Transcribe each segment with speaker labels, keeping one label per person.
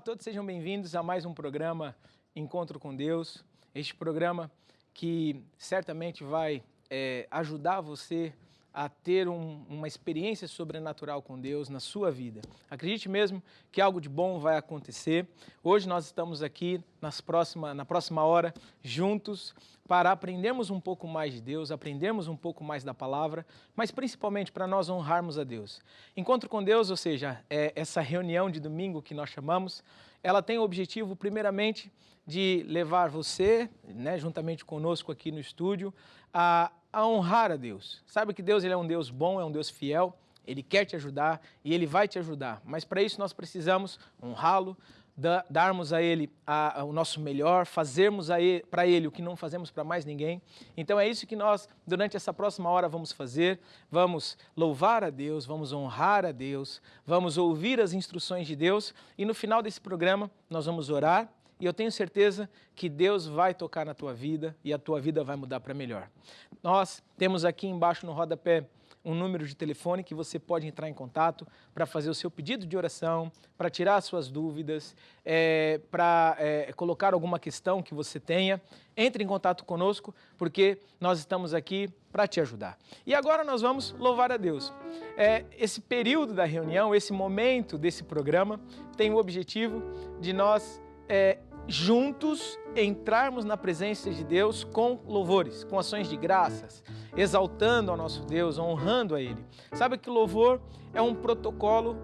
Speaker 1: todos, sejam bem-vindos a mais um programa Encontro com Deus. Este programa que certamente vai ajudar você a ter uma experiência sobrenatural com Deus na sua vida. Acredite mesmo que algo de bom vai acontecer. Hoje nós estamos aqui na próxima hora juntos para aprendermos um pouco mais de Deus, aprendermos um pouco mais da palavra, mas principalmente para nós honrarmos a Deus. Encontro com Deus, ou seja, essa reunião de domingo que nós chamamos, ela tem o objetivo primeiramente de levar você, juntamente conosco aqui no estúdio, a honrar a Deus. Sabe que Deus ele é um Deus bom, é um Deus fiel, Ele quer te ajudar e Ele vai te ajudar. Mas para isso nós precisamos honrá-lo, darmos a Ele o nosso melhor, fazermos para Ele o que não fazemos para mais ninguém. Então é isso que nós, durante essa próxima hora, vamos fazer. Vamos louvar a Deus, vamos honrar a Deus, vamos ouvir as instruções de Deus e no final desse programa nós vamos orar. E eu tenho certeza que Deus vai tocar na tua vida e a tua vida vai mudar para melhor. Nós temos aqui embaixo no rodapé um número de telefone que você pode entrar em contato para fazer o seu pedido de oração, para tirar as suas dúvidas, para colocar alguma questão que você tenha. Entre em contato conosco, porque nós estamos aqui para te ajudar. E agora nós vamos louvar a Deus. Esse período da reunião, esse momento desse programa, tem o objetivo de nós juntos entrarmos na presença de Deus com louvores, com ações de graças, exaltando ao nosso Deus, honrando a Ele. Sabe que o louvor é um protocolo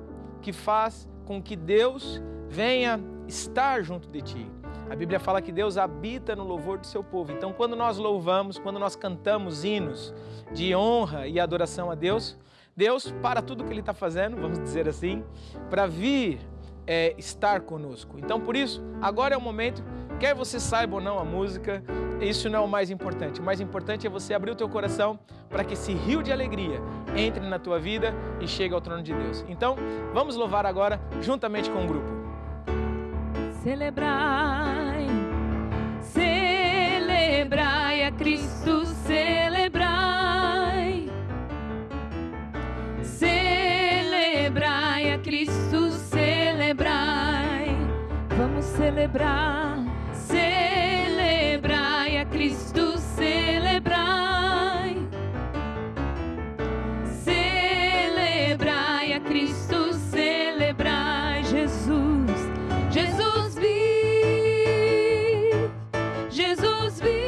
Speaker 1: que faz com que Deus venha estar junto de ti. A Bíblia fala que Deus habita no louvor do seu povo. Então, quando nós louvamos, quando nós cantamos hinos de honra e adoração a Deus, Deus para tudo que Ele está fazendo, vamos dizer assim, para vir estar conosco. Então, por isso, agora é o momento, quer você saiba ou não a música, isso não é o mais importante. O mais importante é você abrir o teu coração para que esse rio de alegria entre na tua vida e chegue ao trono de Deus. Então, vamos louvar agora juntamente com o grupo.
Speaker 2: Celebrai, celebrai a Cristo, celebrai, celebrai a Cristo, celebrai, vamos celebrar, celebrai a Cristo, celebrai, celebrai a Cristo, celebrai Jesus, Jesus vive, Jesus vive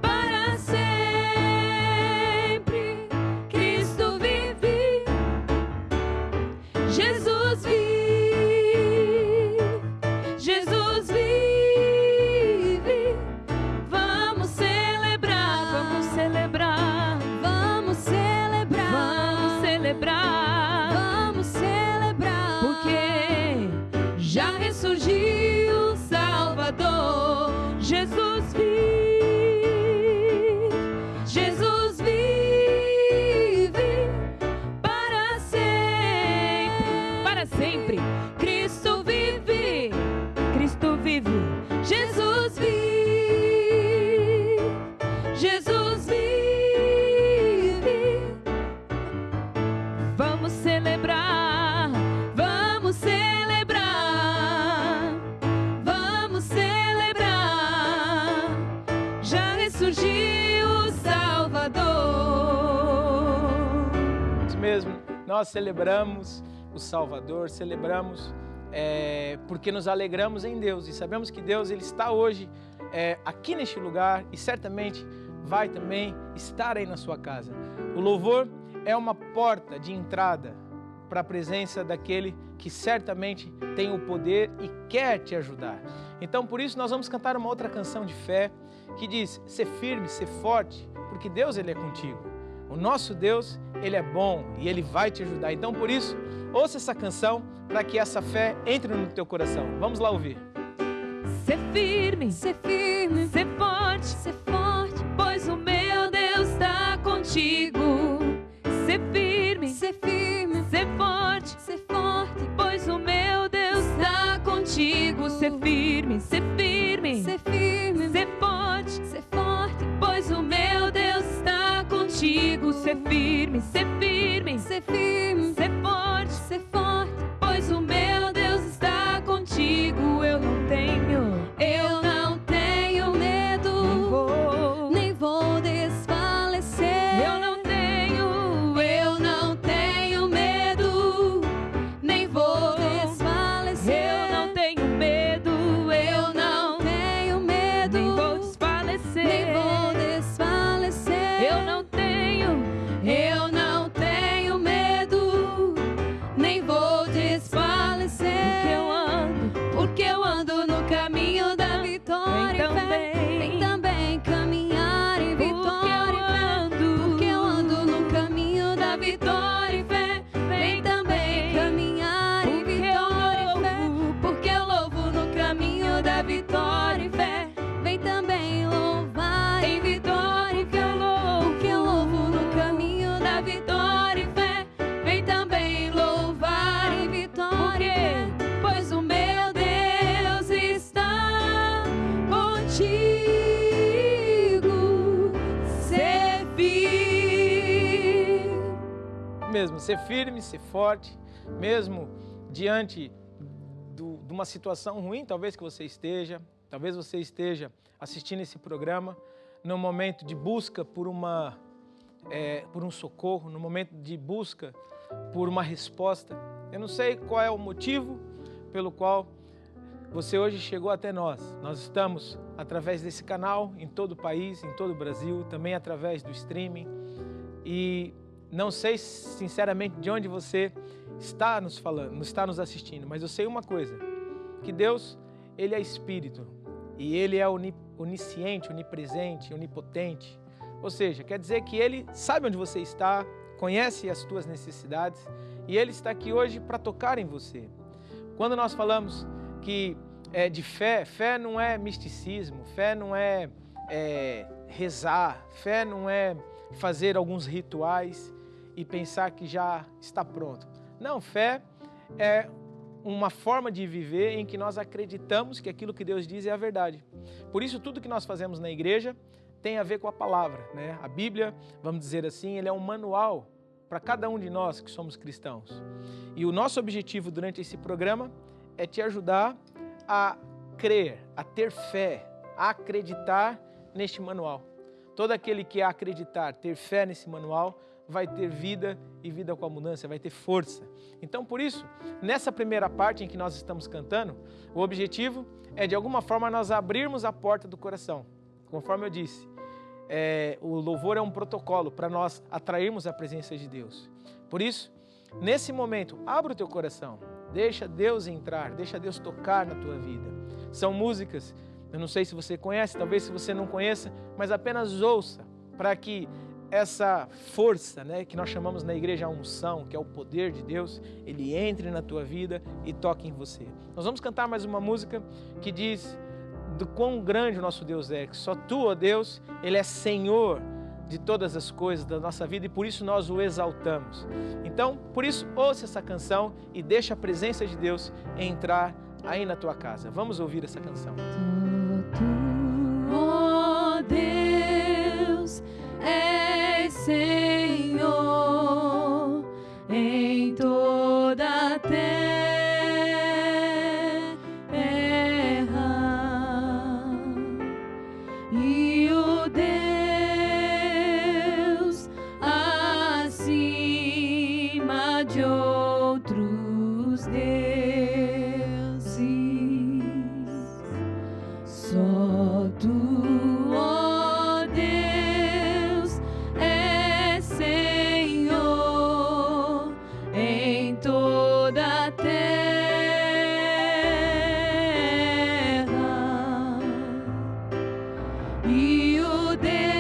Speaker 2: para sempre, Cristo vive, Jesus vive, Jesus vive, vamos celebrar, vamos celebrar, vamos celebrar, vamos celebrar, vamos celebrar, porque já ressurgiu o Salvador, Jesus vive, Jesus vive para sempre, Cristo vive, Cristo vive, Jesus vive, Jesus vive, vamos celebrar, vamos celebrar, vamos celebrar, já ressurgiu o Salvador.
Speaker 1: Isso mesmo, nós celebramos o Salvador, celebramos porque nos alegramos em Deus e sabemos que Deus ele está hoje aqui neste lugar e certamente vai também estar aí na sua casa. O louvor é uma porta de entrada para a presença daquele que certamente tem o poder e quer te ajudar. Então por isso nós vamos cantar uma outra canção de fé que diz: ser firme, ser forte, porque Deus ele é contigo. O nosso Deus, Ele é bom e Ele vai te ajudar. Então, por isso, ouça essa canção para que essa fé entre no teu coração. Vamos lá ouvir.
Speaker 2: Ser firme, ser forte, pois o meu Deus está contigo. Ser firme, ser forte, pois o meu Deus está contigo. Ser firme, ser forte, pois o meu Deus está contigo. Ser firme, ser forte, pois o meu
Speaker 1: mesmo, ser firme, ser forte, mesmo diante de uma situação ruim, talvez que você esteja, talvez você esteja assistindo esse programa no momento de busca por um socorro, no momento de busca por uma resposta. Eu não sei qual é o motivo pelo qual você hoje chegou até nós. Nós estamos através desse canal em todo o país, em todo o Brasil, também através do streaming. E não sei sinceramente de onde você está nos falando, está nos assistindo, mas eu sei uma coisa, que Deus, Ele é Espírito e Ele é onisciente, onipresente, onipotente. Ou seja, quer dizer que Ele sabe onde você está, conhece as tuas necessidades e Ele está aqui hoje para tocar em você. Quando nós falamos que de fé, fé não é misticismo, fé não é rezar, fé não é fazer alguns rituais e pensar que já está pronto. Não, fé é uma forma de viver em que nós acreditamos que aquilo que Deus diz é a verdade. Por isso, tudo que nós fazemos na igreja tem a ver com a palavra, né? A Bíblia, vamos dizer assim, ele é um manual para cada um de nós que somos cristãos. E o nosso objetivo durante esse programa é te ajudar a crer, a ter fé, a acreditar neste manual. Todo aquele que acreditar, ter fé nesse manual, vai ter vida e vida com abundância, vai ter força. Então, por isso, nessa primeira parte em que nós estamos cantando, o objetivo é, de alguma forma, nós abrirmos a porta do coração. Conforme eu disse, o louvor é um protocolo para nós atrairmos a presença de Deus. Por isso, nesse momento, abra o teu coração, deixa Deus entrar, deixa Deus tocar na tua vida. São músicas, eu não sei se você conhece, talvez se você não conheça, mas apenas ouça, para que essa força, né, que nós chamamos na igreja a unção, que é o poder de Deus, ele entre na tua vida e toque em você. Nós vamos cantar mais uma música que diz do quão grande o nosso Deus é, que só Tu, ó Deus, Ele é Senhor de todas as coisas da nossa vida e por isso nós o exaltamos. Então, por isso, ouça essa canção e deixa a presença de Deus entrar aí na tua casa. Vamos ouvir essa canção.
Speaker 2: Tu, ó Deus, és Senhor em toda a terra, e o Deus acima de outros deuses, só Tu, ó Deus, és Senhor em toda a terra, e o Deus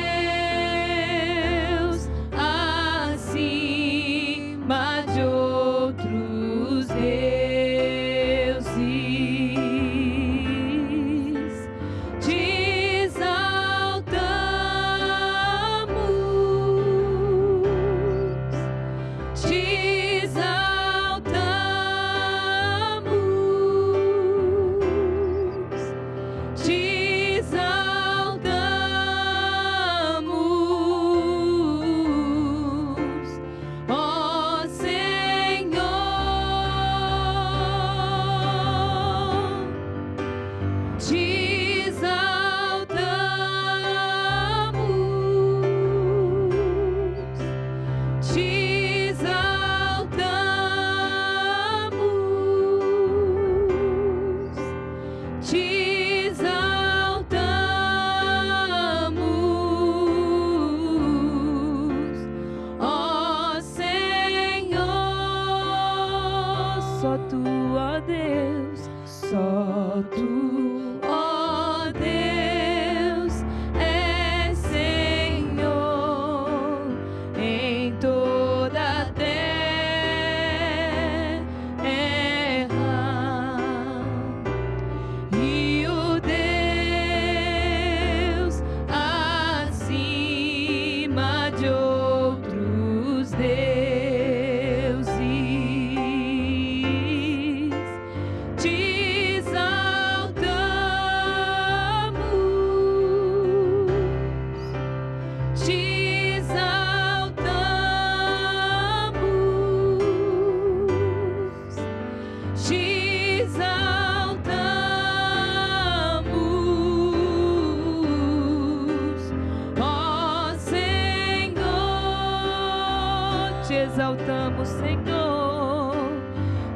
Speaker 2: exaltamos, Senhor,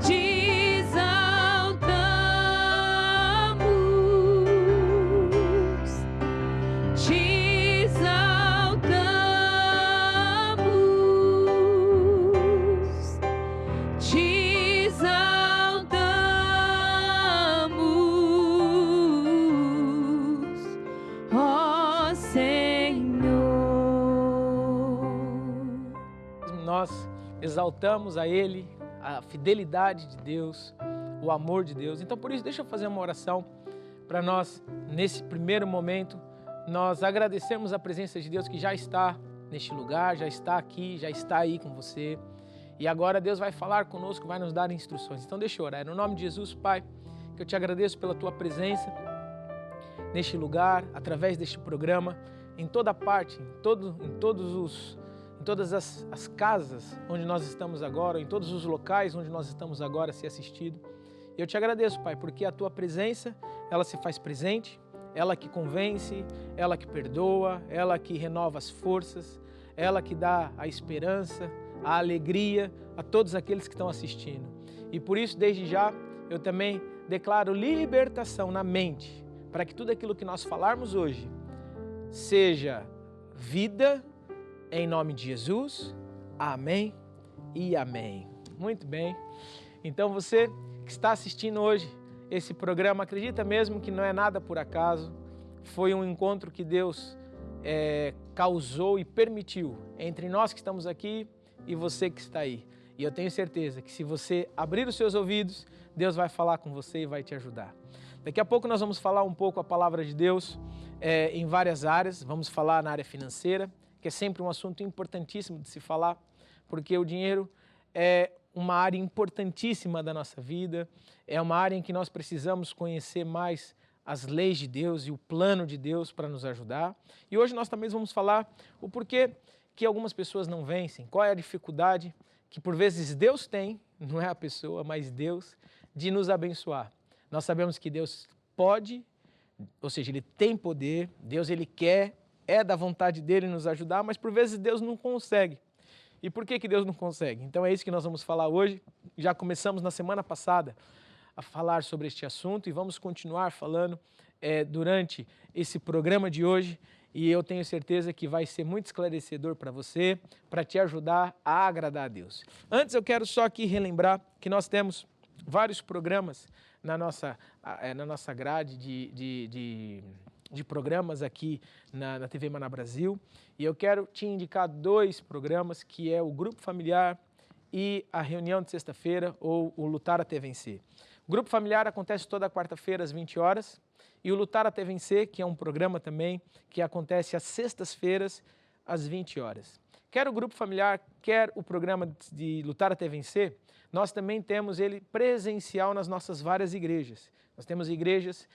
Speaker 2: te exaltamos, te exaltamos, te exaltamos, ó Senhor.
Speaker 1: Nós exaltamos a Ele, a fidelidade de Deus, o amor de Deus. Então, por isso, deixa eu fazer uma oração para nós, nesse primeiro momento, nós agradecermos a presença de Deus que já está neste lugar, já está aqui, já está aí com você. E agora Deus vai falar conosco, vai nos dar instruções. Então, deixa eu orar. No nome de Jesus, Pai, que eu te agradeço pela Tua presença neste lugar, através deste programa, em toda parte, em todas as casas onde nós estamos agora, em todos os locais onde nós estamos agora a ser assistido. E eu te agradeço, Pai, porque a Tua presença, ela se faz presente, ela que convence, ela que perdoa, ela que renova as forças, ela que dá a esperança, a alegria a todos aqueles que estão assistindo. E por isso, desde já, eu também declaro libertação na mente, para que tudo aquilo que nós falarmos hoje seja vida, em nome de Jesus. Amém e amém. Muito bem. Então você que está assistindo hoje esse programa, acredita mesmo que não é nada por acaso, foi um encontro que Deus causou e permitiu entre nós que estamos aqui e você que está aí. E eu tenho certeza que se você abrir os seus ouvidos, Deus vai falar com você e vai te ajudar. Daqui a pouco nós vamos falar um pouco a palavra de Deus em várias áreas. Vamos falar na área financeira, que é sempre um assunto importantíssimo de se falar, porque o dinheiro é uma área importantíssima da nossa vida, é uma área em que nós precisamos conhecer mais as leis de Deus e o plano de Deus para nos ajudar. E hoje nós também vamos falar o porquê que algumas pessoas não vencem, qual é a dificuldade que por vezes Deus tem, não é a pessoa, mas Deus, de nos abençoar. Nós sabemos que Deus pode, ou seja, Ele tem poder, Deus Ele quer, é da vontade dEle nos ajudar, mas por vezes Deus não consegue. E por que Deus não consegue? Então é isso que nós vamos falar hoje. Já começamos na semana passada a falar sobre este assunto e vamos continuar falando durante esse programa de hoje. E eu tenho certeza que vai ser muito esclarecedor para você, para te ajudar a agradar a Deus. Antes eu quero só aqui relembrar que nós temos vários programas na nossa grade de programas aqui na TV Maná Brasil. E eu quero te indicar 2 programas, que é o Grupo Familiar e a reunião de sexta-feira, ou o Lutar até Vencer. O Grupo Familiar acontece toda quarta-feira às 20 horas e o Lutar até Vencer, que é um programa também que acontece às sextas-feiras às 20 horas. Quer o Grupo Familiar, quer o programa de Lutar até Vencer, nós também temos ele presencial nas nossas várias igrejas. Nós temos igrejas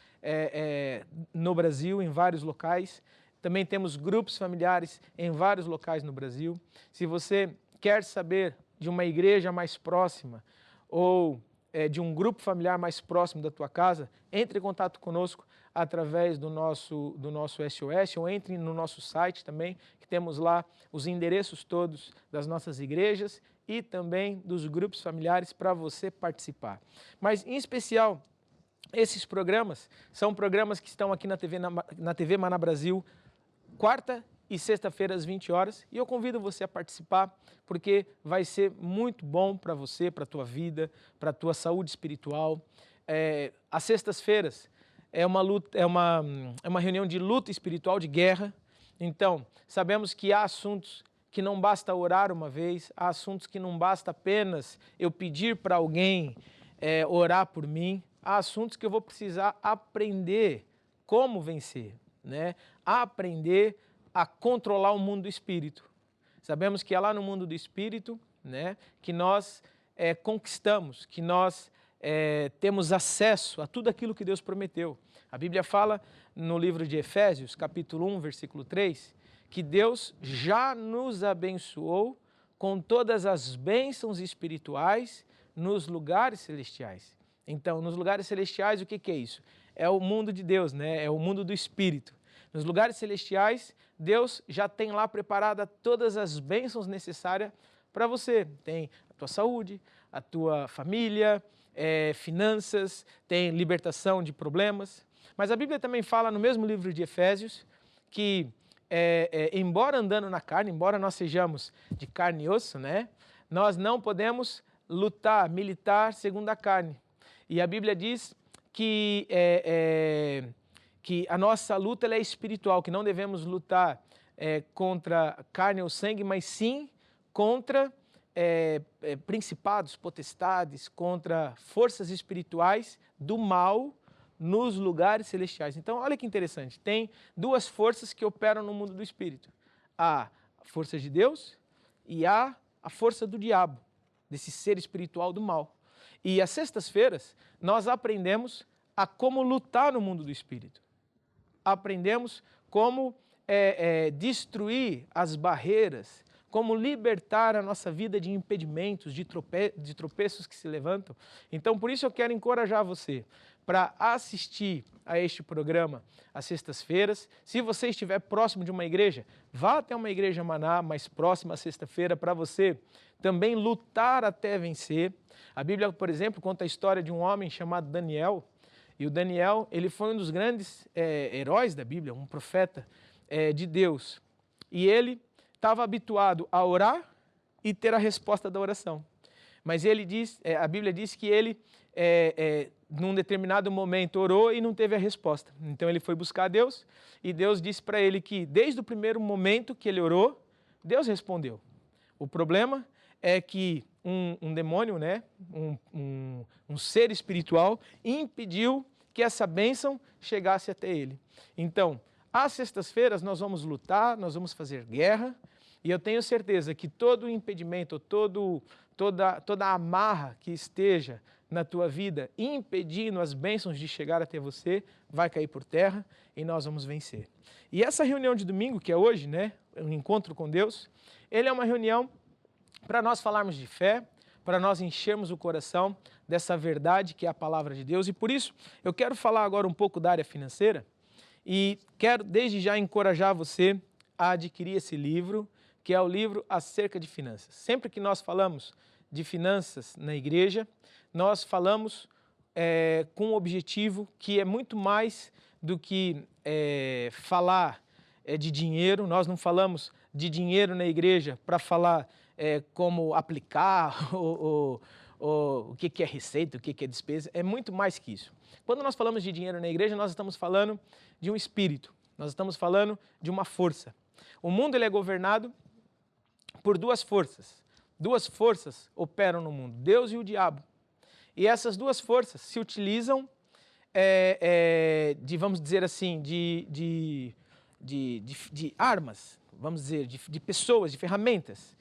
Speaker 1: no Brasil, em vários locais. Também temos grupos familiares em vários locais no Brasil. Se você quer saber de uma igreja mais próxima ou de um grupo familiar mais próximo da tua casa, entre em contato conosco através do nosso SOS ou entre no nosso site também, que temos lá os endereços todos das nossas igrejas e também dos grupos familiares para você participar. Mas, em especial, esses programas são programas que estão aqui na TV Maná Brasil, quarta e sexta-feira às 20 horas, e eu convido você a participar, porque vai ser muito bom para você, para a tua vida, para a tua saúde espiritual. Às sextas-feiras é uma reunião de luta espiritual, de guerra. Então, sabemos que há assuntos que não basta orar uma vez, há assuntos que não basta apenas eu pedir para alguém orar por mim, há assuntos que eu vou precisar aprender como vencer, né? Aprender a controlar o mundo do espírito. Sabemos que é lá no mundo do espírito, né, que nós conquistamos, que nós temos acesso a tudo aquilo que Deus prometeu. A Bíblia fala no livro de Efésios, capítulo 1, versículo 3, que Deus já nos abençoou com todas as bênçãos espirituais nos lugares celestiais. Então, nos lugares celestiais, o que é isso? É o mundo de Deus, né? É o mundo do espírito. Nos lugares celestiais, Deus já tem lá preparada todas as bênçãos necessárias para você. Tem a tua saúde, a tua família, finanças, tem libertação de problemas. Mas a Bíblia também fala no mesmo livro de Efésios que, embora andando na carne, embora nós sejamos de carne e osso, né, nós não podemos lutar, militar segundo a carne. E a Bíblia diz que a nossa luta ela é espiritual, que não devemos lutar contra carne ou sangue, mas sim contra principados, potestades, contra forças espirituais do mal nos lugares celestiais. Então, olha que interessante, tem duas forças que operam no mundo do espírito. A força de Deus e a força do diabo, desse ser espiritual do mal. E às sextas-feiras, nós aprendemos a como lutar no mundo do espírito. Aprendemos como destruir as barreiras, como libertar a nossa vida de impedimentos, de tropeços que se levantam. Então, por isso eu quero encorajar você para assistir a este programa às sextas-feiras. Se você estiver próximo de uma igreja, vá até uma igreja Maná mais próxima à sexta-feira para você também lutar até vencer. A Bíblia, por exemplo, conta a história de um homem chamado Daniel. E o Daniel, ele foi um dos grandes heróis da Bíblia, um profeta de Deus. E ele estava habituado a orar e ter a resposta da oração. Mas ele diz, a Bíblia diz que ele, num determinado momento, orou e não teve a resposta. Então ele foi buscar a Deus e Deus disse para ele que desde o primeiro momento que ele orou, Deus respondeu. O problema é que um demônio, né, um ser espiritual, impediu que essa bênção chegasse até ele. Então, às sextas-feiras nós vamos lutar, nós vamos fazer guerra, e eu tenho certeza que todo impedimento, toda a amarra que esteja na tua vida impedindo as bênçãos de chegar até você, vai cair por terra e nós vamos vencer. E essa reunião de domingo, que é hoje, né, um encontro com Deus, ele é uma reunião para nós falarmos de fé, para nós enchermos o coração dessa verdade que é a palavra de Deus. E por isso eu quero falar agora um pouco da área financeira e quero desde já encorajar você a adquirir esse livro, que é o livro acerca de finanças. Sempre que nós falamos de finanças na igreja, nós falamos com um objetivo que é muito mais do que falar de dinheiro. Nós não falamos de dinheiro na igreja para falar como aplicar, o que é receita, o que é despesa. É muito mais que isso. Quando nós falamos de dinheiro na igreja, nós estamos falando de um espírito, nós estamos falando de uma força. O mundo ele é governado por duas forças. Duas forças operam no mundo, Deus e o diabo. E essas duas forças se utilizam vamos dizer assim, de armas, vamos dizer, de pessoas, de ferramentas.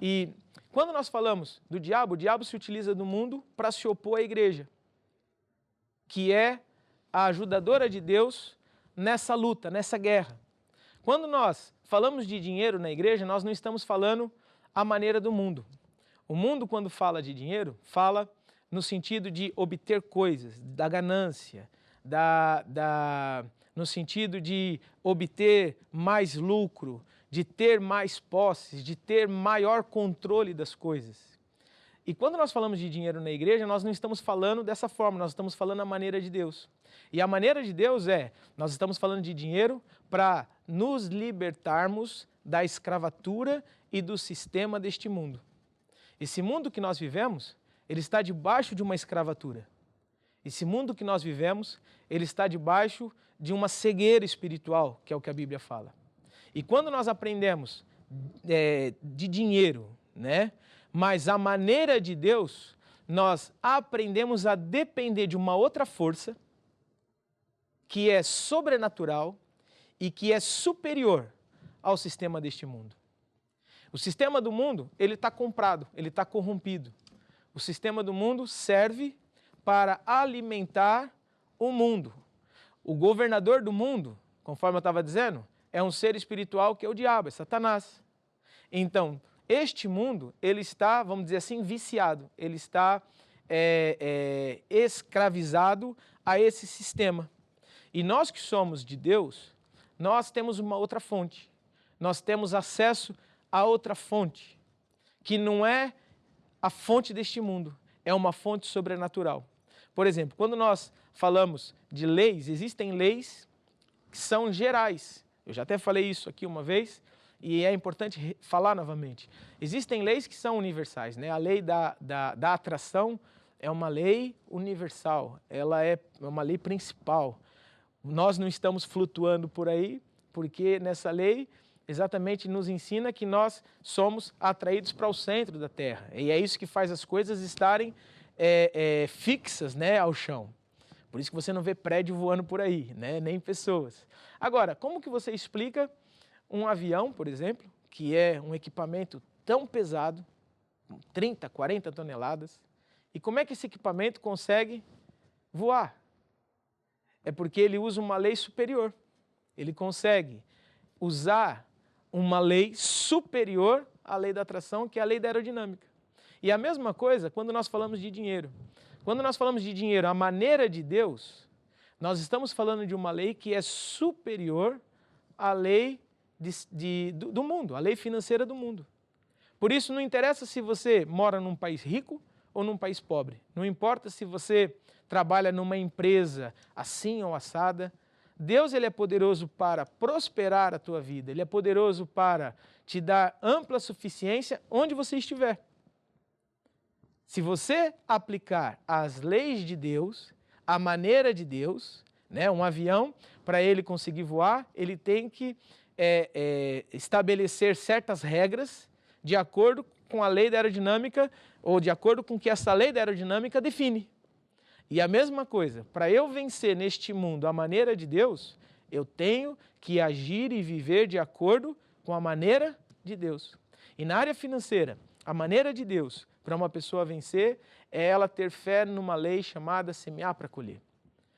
Speaker 1: E quando nós falamos do diabo, o diabo se utiliza do mundo para se opor à igreja, que é a ajudadora de Deus nessa luta, nessa guerra. Quando nós falamos de dinheiro na igreja, nós não estamos falando a maneira do mundo. O mundo, quando fala de dinheiro, fala no sentido de obter coisas, da ganância, no sentido de obter mais lucro, de ter mais posses, de ter maior controle das coisas. E quando nós falamos de dinheiro na igreja, nós não estamos falando dessa forma, nós estamos falando a maneira de Deus. E a maneira de Deus nós estamos falando de dinheiro para nos libertarmos da escravatura e do sistema deste mundo. Esse mundo que nós vivemos, ele está debaixo de uma escravatura. Esse mundo que nós vivemos, ele está debaixo de uma cegueira espiritual, que é o que a Bíblia fala. E quando nós aprendemos de dinheiro, né, mas a maneira de Deus, nós aprendemos a depender de uma outra força que é sobrenatural e que é superior ao sistema deste mundo. O sistema do mundo, ele está comprado, ele está corrompido. O sistema do mundo serve para alimentar o mundo. O governador do mundo, conforme eu estava dizendo, é um ser espiritual que é o diabo, é Satanás. Então, este mundo, ele está, vamos dizer assim, viciado, ele está escravizado a esse sistema. E nós que somos de Deus, nós temos uma outra fonte, nós temos acesso a outra fonte, que não é a fonte deste mundo, é uma fonte sobrenatural. Por exemplo, quando nós falamos de leis, existem leis que são gerais. Eu já até falei isso aqui uma vez e é importante falar novamente. Existem leis que são universais, né? A lei da atração é uma lei universal, ela é uma lei principal. Nós não estamos flutuando por aí, porque nessa lei exatamente nos ensina que nós somos atraídos para o centro da Terra. E é isso que faz as coisas estarem fixas, né, ao chão. Por isso que você não vê prédio voando por aí, né, nem pessoas. Agora, como que você explica um avião, por exemplo, que é um equipamento tão pesado, 30, 40 toneladas, e como é que esse equipamento consegue voar? É porque ele usa uma lei superior. Ele consegue usar uma lei superior à lei da atração, que é a lei da aerodinâmica. E a mesma coisa quando nós falamos de dinheiro. Quando nós falamos de dinheiro, a maneira de Deus, nós estamos falando de uma lei que é superior à lei do mundo, à lei financeira do mundo. Por isso, não interessa se você mora num país rico ou num país pobre. Não importa se você trabalha numa empresa assim ou assada. Deus, ele é poderoso para prosperar a tua vida. Ele é poderoso para te dar ampla suficiência onde você estiver. Se você aplicar as leis de Deus, a maneira de Deus, né, um avião, para ele conseguir voar, ele tem que estabelecer certas regras de acordo com a lei da aerodinâmica ou de acordo com o que essa lei da aerodinâmica define. E a mesma coisa, para eu vencer neste mundo a maneira de Deus, eu tenho que agir e viver de acordo com a maneira de Deus. E na área financeira, a maneira de Deus para uma pessoa vencer é ela ter fé numa lei chamada semear para colher.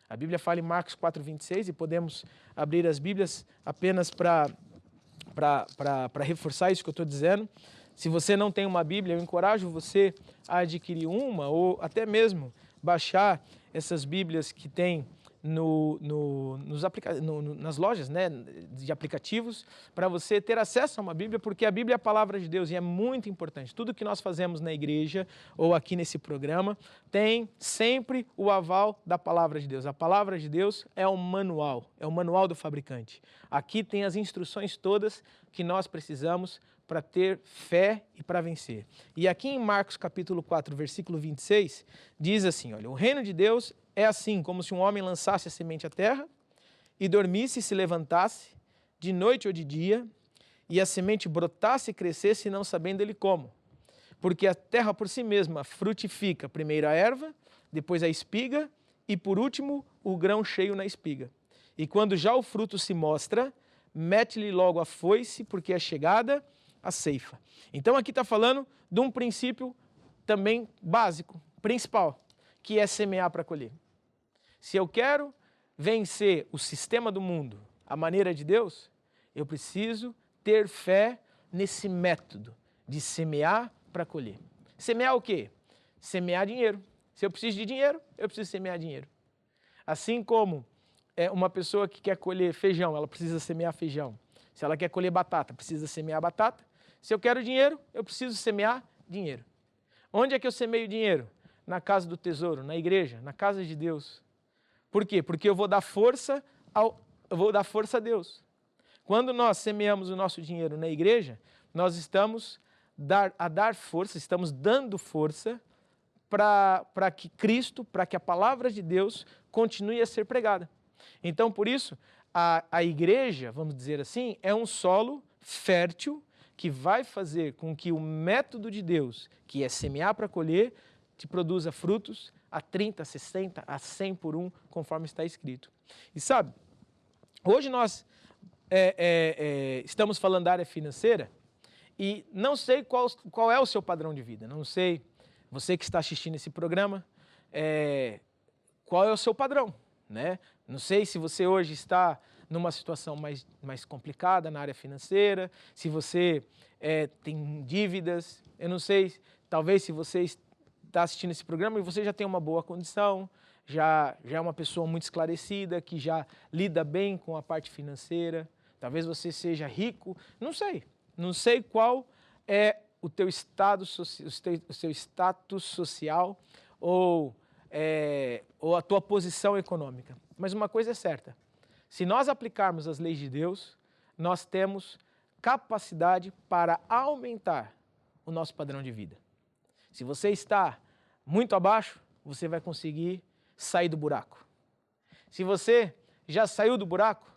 Speaker 1: A Bíblia fala em Marcos 4:26 e podemos abrir as Bíblias apenas para reforçar isso que eu estou dizendo. Se você não tem uma Bíblia, eu encorajo você a adquirir uma ou até mesmo baixar essas Bíblias que tem nas lojas, né, de aplicativos, para você ter acesso a uma Bíblia, porque a Bíblia é a palavra de Deus e é muito importante. Tudo que nós fazemos na igreja ou aqui nesse programa tem sempre o aval da palavra de Deus. A palavra de Deus é o manual do fabricante. Aqui tem as instruções todas que nós precisamos para ter fé e para vencer. E aqui em Marcos capítulo 4, versículo 26, diz assim, olha, o reino de Deus é assim, como se um homem lançasse a semente à terra e dormisse e se levantasse, de noite ou de dia, e a semente brotasse e crescesse, não sabendo ele como. Porque a terra por si mesma frutifica primeiro a erva, depois a espiga e por último o grão cheio na espiga. E quando já o fruto se mostra, mete-lhe logo a foice, porque é chegada a ceifa. Então aqui está falando de um princípio também básico, principal, que é semear para colher. Se eu quero vencer o sistema do mundo, a maneira de Deus, eu preciso ter fé nesse método de semear para colher. Semear o quê? Semear dinheiro. Se eu preciso de dinheiro, eu preciso semear dinheiro. Assim como uma pessoa que quer colher feijão, ela precisa semear feijão. Se ela quer colher batata, precisa semear batata. Se eu quero dinheiro, eu preciso semear dinheiro. Onde é que eu semeio dinheiro? Na casa do tesouro, na igreja, na casa de Deus. Por quê? Porque eu vou dar força a Deus. Quando nós semeamos o nosso dinheiro na igreja, nós estamos dando força para que Cristo, para que a palavra de Deus continue a ser pregada. Então, por isso, a igreja, vamos dizer assim, é um solo fértil que vai fazer com que o método de Deus, que é semear para colher, te produza frutos a 30, a 60, a 100 por um, conforme está escrito. E sabe, hoje nós estamos falando da área financeira e não sei qual é o seu padrão de vida, não sei, você que está assistindo esse programa, qual é o seu padrão, né? Não sei se você hoje está numa situação mais complicada na área financeira, se você tem dívidas, eu não sei, talvez se você está assistindo esse programa e você já tem uma boa condição, já é uma pessoa muito esclarecida, que já lida bem com a parte financeira, talvez você seja rico, não sei qual é o teu seu status social ou a tua posição econômica. Mas uma coisa é certa, se nós aplicarmos as leis de Deus, nós temos capacidade para aumentar o nosso padrão de vida. Se você está muito abaixo, você vai conseguir sair do buraco. Se você já saiu do buraco,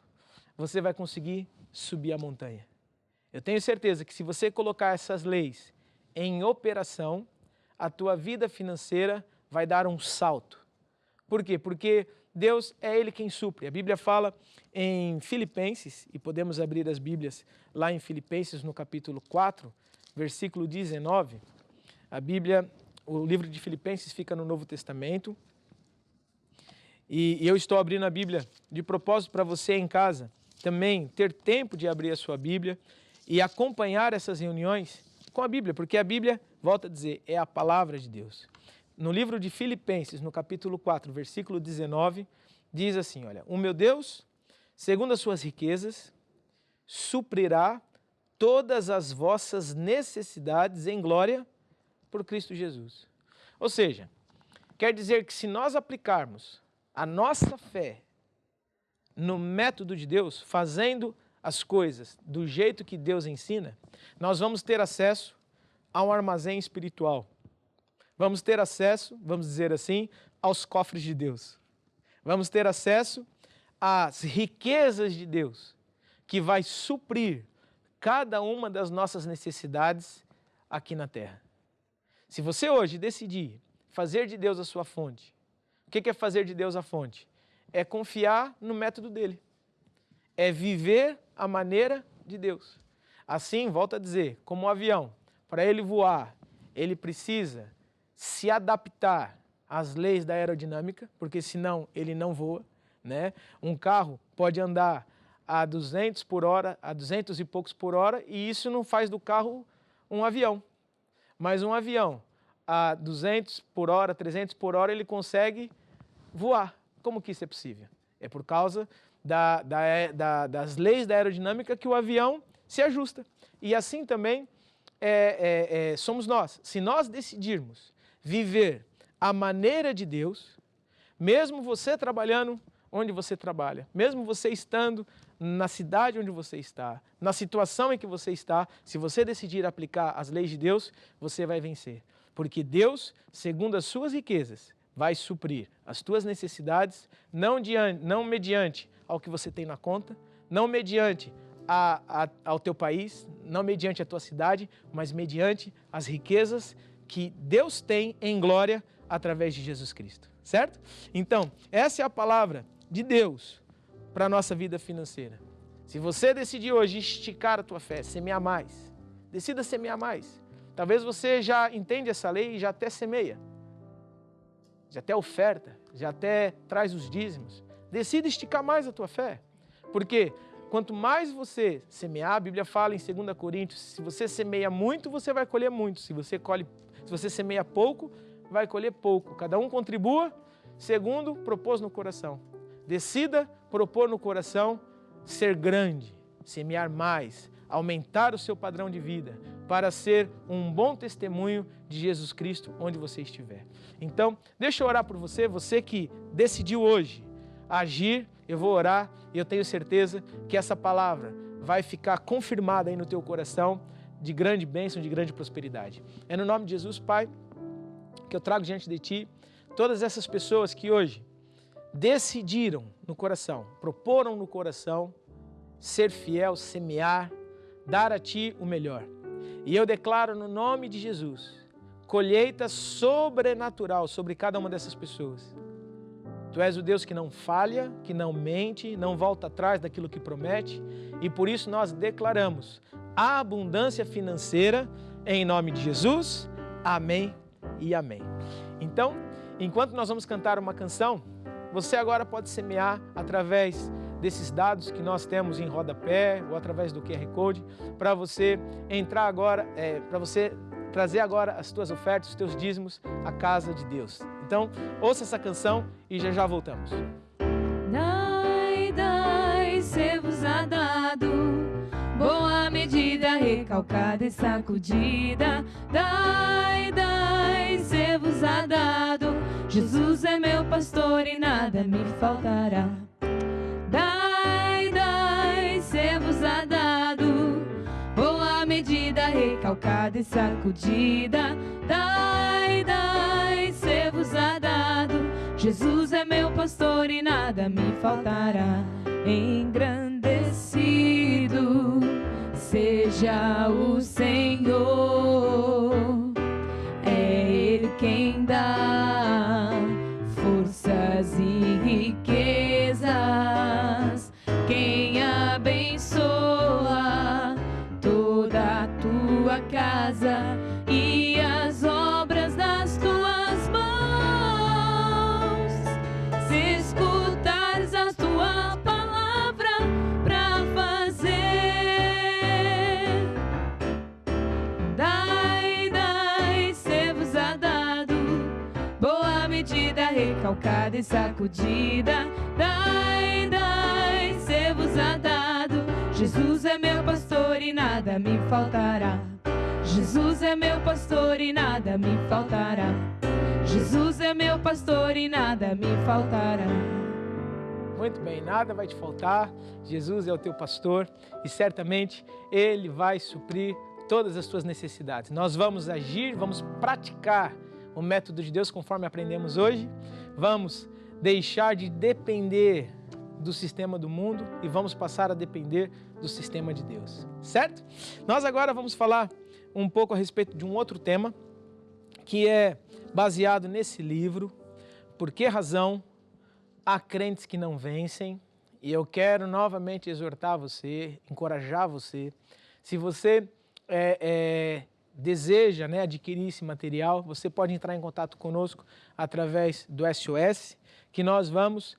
Speaker 1: você vai conseguir subir a montanha. Eu tenho certeza que se você colocar essas leis em operação, a tua vida financeira vai dar um salto. Por quê? Porque Deus é Ele quem supre. A Bíblia fala em Filipenses, e podemos abrir as Bíblias lá em Filipenses no capítulo 4, versículo 19. A Bíblia, o livro de Filipenses fica no Novo Testamento. E eu estou abrindo a Bíblia de propósito para você em casa também ter tempo de abrir a sua Bíblia e acompanhar essas reuniões com a Bíblia, porque a Bíblia, volto a dizer, é a palavra de Deus. No livro de Filipenses, no capítulo 4, versículo 19, diz assim, olha, o meu Deus, segundo as suas riquezas, suprirá todas as vossas necessidades em glória por Cristo Jesus. Ou seja, quer dizer que se nós aplicarmos a nossa fé no método de Deus, fazendo as coisas do jeito que Deus ensina, nós vamos ter acesso a um armazém espiritual. Vamos ter acesso, vamos dizer assim, aos cofres de Deus. Vamos ter acesso às riquezas de Deus, que vai suprir cada uma das nossas necessidades aqui na terra. Se você hoje decidir fazer de Deus a sua fonte, o que é fazer de Deus a fonte? É confiar no método dele. É viver a maneira de Deus. Assim, volto a dizer, como um avião, para ele voar, ele precisa se adaptar às leis da aerodinâmica, porque senão ele não voa, né? Um carro pode andar a 200 por hora, a 200 e poucos por hora, e isso não faz do carro um avião. Mas um avião a 200 por hora, 300 por hora, ele consegue voar. Como que isso é possível? É por causa das leis da aerodinâmica que o avião se ajusta. E assim também somos nós. Se nós decidirmos viver a maneira de Deus, mesmo você trabalhando onde você trabalha, mesmo você estando na cidade onde você está, na situação em que você está, se você decidir aplicar as leis de Deus, você vai vencer. Porque Deus, segundo as suas riquezas, vai suprir as tuas necessidades, não mediante ao que você tem na conta, não mediante ao teu país, não mediante a tua cidade, mas mediante as riquezas que Deus tem em glória através de Jesus Cristo, certo? Então, essa é a palavra de Deus para a nossa vida financeira. Se você decidir hoje esticar a tua fé, semear mais, decida semear mais. Talvez você já entende essa lei e já até semeia, já até oferta, já até traz os dízimos. Decida esticar mais a tua fé, porque quanto mais você semear, a Bíblia fala em 2 Coríntios, se você semeia muito, você vai colher muito. Se você semeia pouco, vai colher pouco. Cada um contribua segundo propôs no coração. Decida propor no coração ser grande, semear mais, aumentar o seu padrão de vida, para ser um bom testemunho de Jesus Cristo onde você estiver. Então, deixa eu orar por você, você que decidiu hoje agir, eu vou orar e eu tenho certeza que essa palavra vai ficar confirmada aí no teu coração de grande bênção, de grande prosperidade. É no nome de Jesus, Pai, que eu trago diante de Ti todas essas pessoas que hoje decidiram no coração, proporam no coração ser fiel, semear, dar a Ti o melhor. E eu declaro no nome de Jesus, colheita sobrenatural sobre cada uma dessas pessoas. Tu és o Deus que não falha, que não mente, não volta atrás daquilo que promete, e por isso nós declaramos a abundância financeira em nome de Jesus. Amém e amém. Então, enquanto nós vamos cantar uma canção, você agora pode semear através desses dados que nós temos em rodapé ou através do QR Code, para você entrar agora, para você trazer agora as tuas ofertas, os teus dízimos à casa de Deus. Então, ouça essa canção e já voltamos.
Speaker 2: Dai, ser-vos-á dado, boa medida recalcada e sacudida. Dai, dai, ser-vos-á dado. Jesus é meu pastor e nada me faltará. Dai, dai, ser-vos-á dado. Boa medida, recalcada e sacudida. Dai, dai, ser-vos-á dado. Jesus é meu pastor e nada me faltará. Engrandecido seja o Senhor, é Ele quem dá forças e riquezas, quem abençoa toda a tua casa e as obras das tuas mãos. Se escutares a tua palavra pra fazer, dai, dai, ser-vos-á dado. Boa medida, recalcada e sacudida. Dai, dai, ser-vos-á dado. Jesus é meu pastor e nada me faltará. Jesus é meu pastor e nada me faltará. Jesus é meu pastor e nada me faltará.
Speaker 1: Muito bem, nada vai te faltar. Jesus é o teu pastor e certamente Ele vai suprir todas as tuas necessidades. Nós vamos agir, vamos praticar o método de Deus conforme aprendemos hoje. Vamos deixar de depender do sistema do mundo e vamos passar a depender do sistema de Deus, certo? Nós agora vamos falar um pouco a respeito de um outro tema que é baseado nesse livro, Por que razão há crentes que não vencem? E eu quero novamente exortar você, encorajar você, se você deseja, né, adquirir esse material, você pode entrar em contato conosco através do SOS, que nós vamos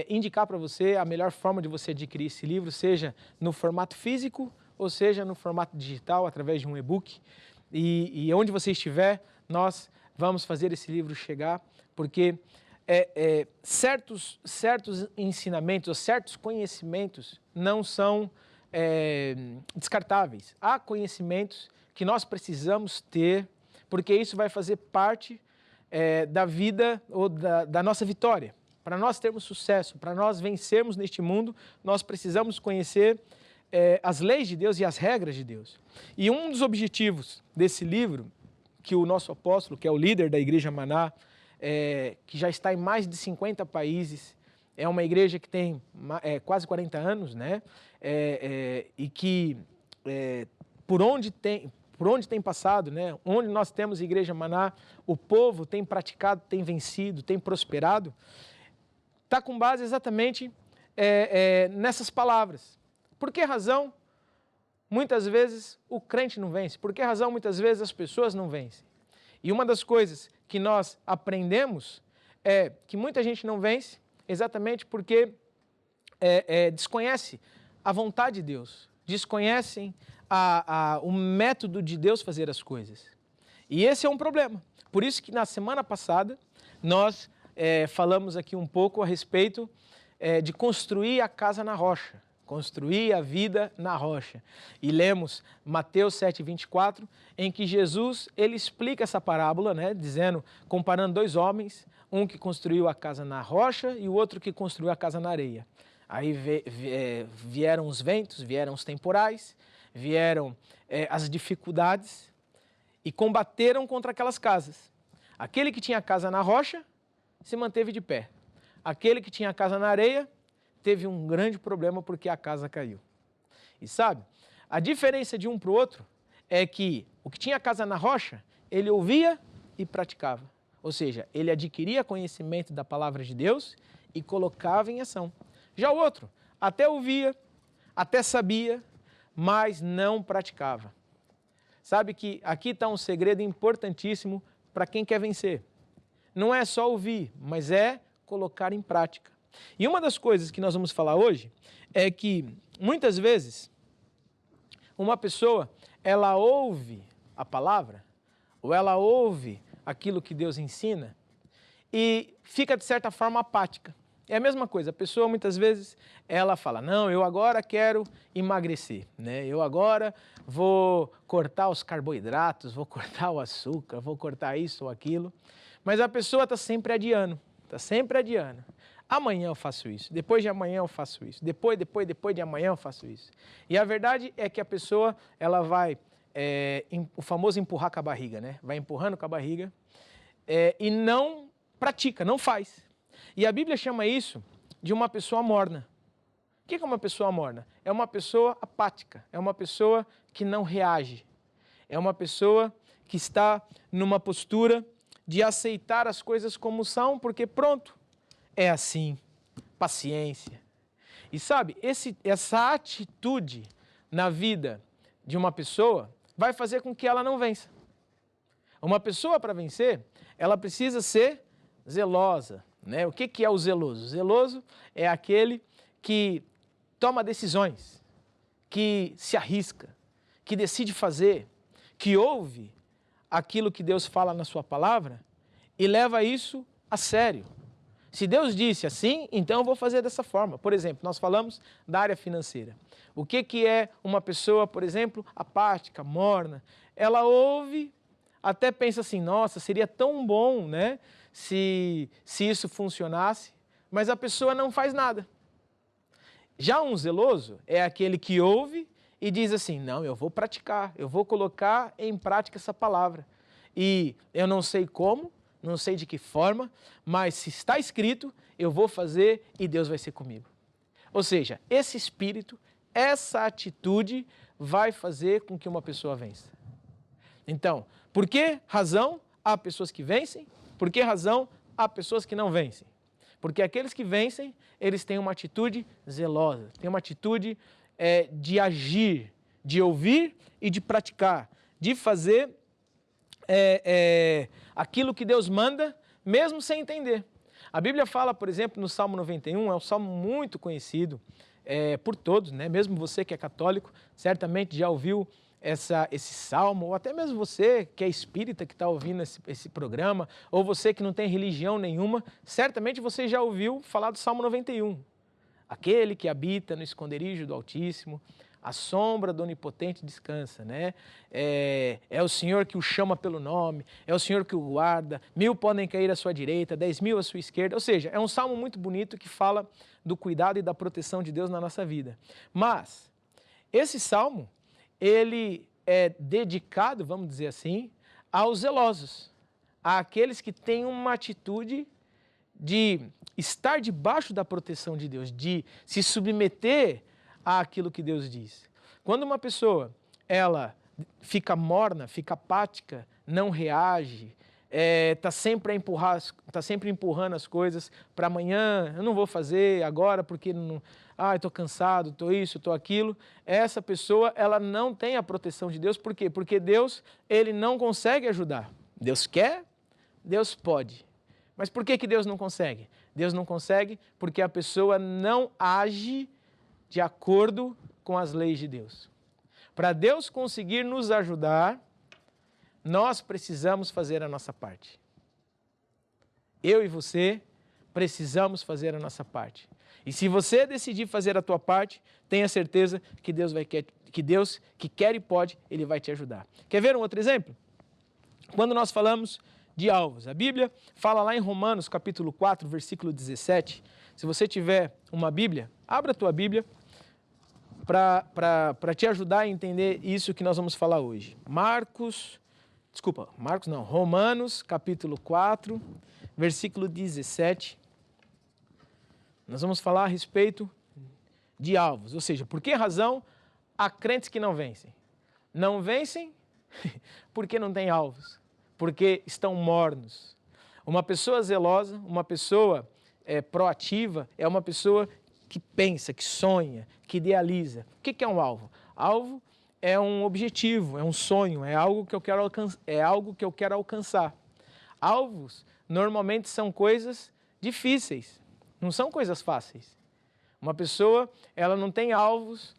Speaker 1: indicar para você a melhor forma de você adquirir esse livro, seja no formato físico ou seja no formato digital, através de um e-book. E onde você estiver, nós vamos fazer esse livro chegar, porque certos ensinamentos ou certos conhecimentos não são descartáveis. Há conhecimentos que nós precisamos ter, porque isso vai fazer parte da vida ou da nossa vitória. Para nós termos sucesso, para nós vencermos neste mundo, nós precisamos conhecer as leis de Deus e as regras de Deus. E um dos objetivos desse livro, que o nosso apóstolo, que é o líder da Igreja Maná, que já está em mais de 50 países, é uma igreja que tem quase 40 anos, né? E que por onde tem passado, né? Onde nós temos Igreja Maná, o povo tem praticado, tem vencido, tem prosperado, está com base exatamente nessas palavras. Por que razão muitas vezes o crente não vence? Por que razão muitas vezes as pessoas não vencem? E uma das coisas que nós aprendemos é que muita gente não vence exatamente porque desconhece a vontade de Deus, desconhecem o método de Deus fazer as coisas. E esse é um problema. Por isso que na semana passada nós falamos aqui um pouco a respeito de construir a casa na rocha, construir a vida na rocha. E lemos Mateus 7:24, em que Jesus ele explica essa parábola, né, dizendo, comparando dois homens, um que construiu a casa na rocha e o outro que construiu a casa na areia. Aí vieram os ventos, vieram os temporais, vieram as dificuldades e combateram contra aquelas casas. Aquele que tinha a casa na rocha se manteve de pé. Aquele que tinha a casa na areia teve um grande problema porque a casa caiu. E sabe, a diferença de um para o outro é que o que tinha a casa na rocha, ele ouvia e praticava. Ou seja, ele adquiria conhecimento da palavra de Deus e colocava em ação. Já o outro, até ouvia, até sabia, mas não praticava. Sabe que aqui está um segredo importantíssimo para quem quer vencer. Não é só ouvir, mas é colocar em prática. E uma das coisas que nós vamos falar hoje é que, muitas vezes, uma pessoa, ela ouve a palavra, ou ela ouve aquilo que Deus ensina, e fica, de certa forma, apática. É a mesma coisa, a pessoa muitas vezes, ela fala, não, eu agora quero emagrecer, né? Eu agora vou cortar os carboidratos, vou cortar o açúcar, vou cortar isso ou aquilo. Mas a pessoa está sempre adiando, está sempre adiando. Amanhã eu faço isso, depois de amanhã eu faço isso, depois de amanhã eu faço isso. E a verdade é que a pessoa, ela vai, o famoso empurrar com a barriga, né? Vai empurrando com a barriga e não pratica, não faz. E a Bíblia chama isso de uma pessoa morna. O que é uma pessoa morna? É uma pessoa apática, é uma pessoa que não reage, é uma pessoa que está numa postura de aceitar as coisas como são, porque pronto, é assim, paciência. E sabe, essa atitude na vida de uma pessoa vai fazer com que ela não vença. Uma pessoa, para vencer, ela precisa ser zelosa, né? O que é o zeloso? O zeloso é aquele que toma decisões, que se arrisca, que decide fazer, que ouve aquilo que Deus fala na sua palavra e leva isso a sério. Se Deus disse assim, então eu vou fazer dessa forma. Por exemplo, nós falamos da área financeira. O que é uma pessoa, por exemplo, apática, morna? Ela ouve, até pensa assim, nossa, seria tão bom, né, se isso funcionasse, mas a pessoa não faz nada. Já um zeloso é aquele que ouve e diz assim, não, eu vou praticar, eu vou colocar em prática essa palavra. E eu não sei como, não sei de que forma, mas se está escrito, eu vou fazer e Deus vai ser comigo. Ou seja, esse espírito, essa atitude vai fazer com que uma pessoa vença. Então, por que razão há pessoas que vencem? Por que razão há pessoas que não vencem? Porque aqueles que vencem, eles têm uma atitude zelosa, têm uma atitude de agir, de ouvir e de praticar, de fazer aquilo que Deus manda, mesmo sem entender. A Bíblia fala, por exemplo, no Salmo 91, é um salmo muito conhecido por todos, né? Mesmo você que é católico, certamente já ouviu esse salmo, ou até mesmo você que é espírita, que está ouvindo esse programa, ou você que não tem religião nenhuma, certamente você já ouviu falar do Salmo 91. Aquele que habita no esconderijo do Altíssimo, a sombra do Onipotente descansa, né? É o Senhor que o chama pelo nome, é o Senhor que o guarda, 1000 podem cair à sua direita, 10.000 à sua esquerda. Ou seja, é um salmo muito bonito que fala do cuidado e da proteção de Deus na nossa vida. Mas, esse salmo, ele é dedicado, vamos dizer assim, aos zelosos, àqueles que têm uma atitude de estar debaixo da proteção de Deus, de se submeter àquilo que Deus diz. Quando uma pessoa, ela fica morna, fica apática, não reage, está sempre empurrando as coisas para amanhã, eu não vou fazer agora porque não, estou cansado, estou isso, estou aquilo. Essa pessoa, ela não tem a proteção de Deus. Por quê? Porque Deus, ele não consegue ajudar. Deus quer, Deus pode. Mas por que Deus não consegue? Deus não consegue porque a pessoa não age de acordo com as leis de Deus. Para Deus conseguir nos ajudar, nós precisamos fazer a nossa parte. Eu e você precisamos fazer a nossa parte. E se você decidir fazer a tua parte, tenha certeza que Deus que quer e pode, Ele vai te ajudar. Quer ver um outro exemplo? Quando nós falamos de alvos, a Bíblia fala lá em Romanos capítulo 4, versículo 17. Se você tiver uma Bíblia, abra a tua Bíblia para te ajudar a entender isso que nós vamos falar hoje. Romanos capítulo 4, versículo 17. Nós vamos falar a respeito de alvos, ou seja, por que razão há crentes que não vencem? Não vencem porque não têm alvos, porque estão mornos. Uma pessoa zelosa, uma pessoa proativa, é uma pessoa que pensa, que sonha, que idealiza. O que é um alvo? Alvo é um objetivo, é um sonho, é algo que eu quero alcançar. Alvos normalmente são coisas difíceis, não são coisas fáceis. Uma pessoa, ela não tem alvos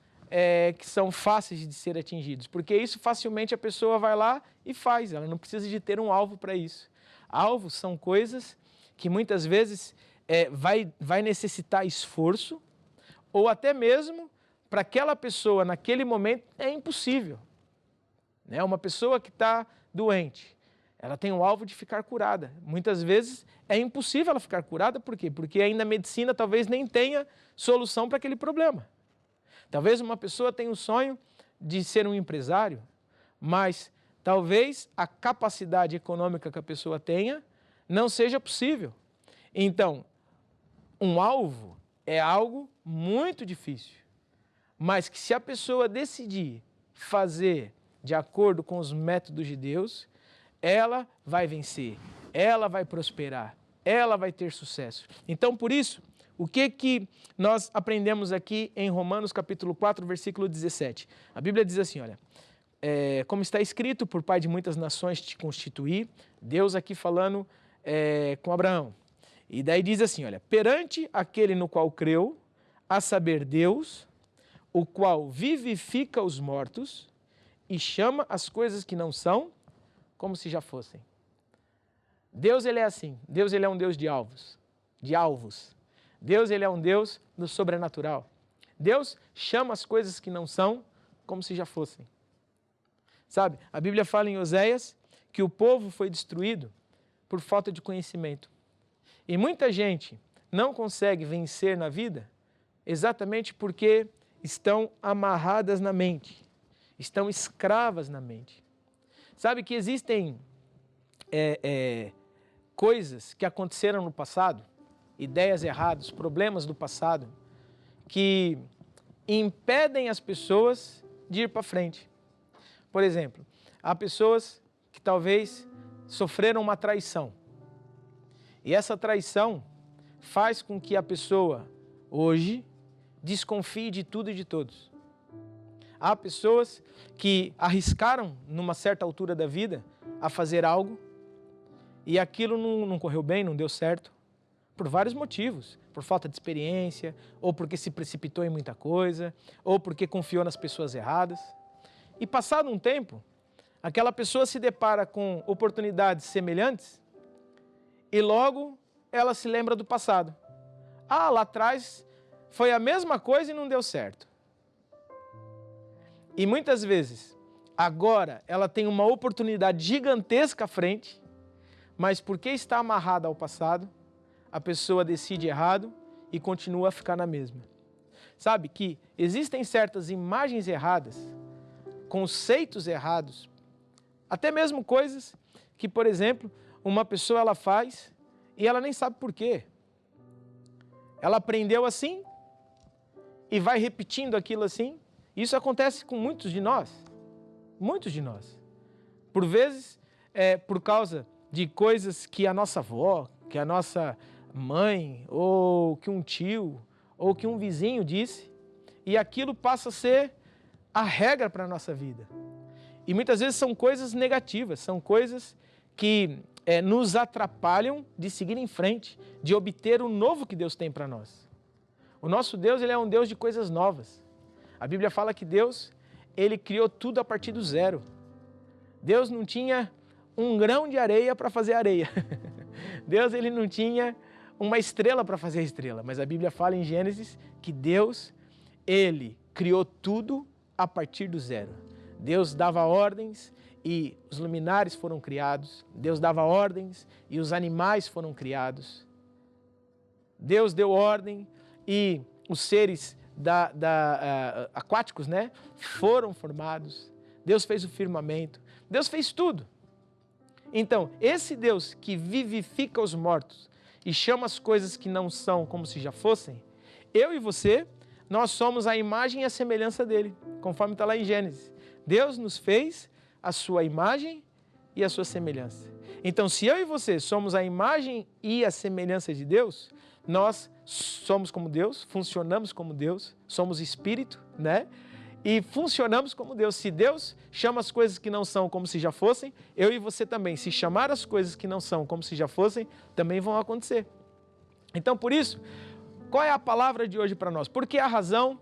Speaker 1: que são fáceis de ser atingidos, porque isso facilmente a pessoa vai lá e faz, ela não precisa de ter um alvo para isso. Alvos são coisas que muitas vezes vai necessitar esforço, ou até mesmo para aquela pessoa, naquele momento, é impossível. Né? Uma pessoa que está doente, ela tem o alvo de ficar curada. Muitas vezes é impossível ela ficar curada, por quê? Porque ainda a medicina talvez nem tenha solução para aquele problema. Talvez uma pessoa tenha o sonho de ser um empresário, mas talvez a capacidade econômica que a pessoa tenha não seja possível. Então, um alvo é algo muito difícil, mas que se a pessoa decidir fazer de acordo com os métodos de Deus, ela vai vencer, ela vai prosperar, ela vai ter sucesso. Então, por isso, o que nós aprendemos aqui em Romanos capítulo 4, versículo 17? A Bíblia diz assim, olha, como está escrito, por pai de muitas nações te constituí, Deus aqui falando com Abraão. E daí diz assim, olha, perante aquele no qual creu, a saber Deus, o qual vivifica os mortos e chama as coisas que não são, como se já fossem. Deus, ele é assim. Deus, ele é um Deus de alvos. Deus, ele é um Deus do sobrenatural. Deus chama as coisas que não são, como se já fossem. Sabe, a Bíblia fala em Oséias que o povo foi destruído por falta de conhecimento. E muita gente não consegue vencer na vida exatamente porque estão amarradas na mente, estão escravas na mente. Sabe que existem coisas que aconteceram no passado, ideias erradas, problemas do passado, que impedem as pessoas de ir para frente. Por exemplo, há pessoas que talvez sofreram uma traição. E essa traição faz com que a pessoa, hoje, desconfie de tudo e de todos. Há pessoas que arriscaram, numa certa altura da vida, a fazer algo e aquilo não correu bem, não deu certo, por vários motivos. Por falta de experiência, ou porque se precipitou em muita coisa, ou porque confiou nas pessoas erradas. E passado um tempo, aquela pessoa se depara com oportunidades semelhantes e logo ela se lembra do passado. Ah, lá atrás foi a mesma coisa e não deu certo. E muitas vezes, agora ela tem uma oportunidade gigantesca à frente, mas porque está amarrada ao passado, a pessoa decide errado e continua a ficar na mesma. Sabe que existem certas imagens erradas, conceitos errados, até mesmo coisas que, por exemplo, uma pessoa ela faz e ela nem sabe por quê. Ela aprendeu assim e vai repetindo aquilo assim. Isso acontece com muitos de nós. Muitos de nós. Por vezes, por causa de coisas que a nossa avó, que a nossa mãe, ou que um tio, ou que um vizinho disse, e aquilo passa a ser a regra para a nossa vida. E muitas vezes são coisas negativas, são coisas que nos atrapalham de seguir em frente, de obter o novo que Deus tem para nós. O nosso Deus, ele é um Deus de coisas novas. A Bíblia fala que Deus, ele criou tudo a partir do zero. Deus não tinha um grão de areia para fazer areia. Deus, ele não tinha uma estrela para fazer estrela. Mas a Bíblia fala em Gênesis que Deus, ele criou tudo a partir do zero. Deus dava ordens e os luminares foram criados. Deus dava ordens e os animais foram criados. Deus deu ordem e os seres aquáticos, né, foram formados. Deus fez o firmamento. Deus fez tudo. Então, esse Deus que vivifica os mortos e chama as coisas que não são como se já fossem, eu e você, nós somos a imagem e a semelhança dele, conforme está lá em Gênesis. Deus nos fez a sua imagem e a sua semelhança. Então, se eu e você somos a imagem e a semelhança de Deus, nós somos como Deus, funcionamos como Deus, somos espírito, né? E funcionamos como Deus. Se Deus chama as coisas que não são como se já fossem, eu e você também, se chamar as coisas que não são como se já fossem, também vão acontecer. Então, por isso, qual é a palavra de hoje para nós? Por que razão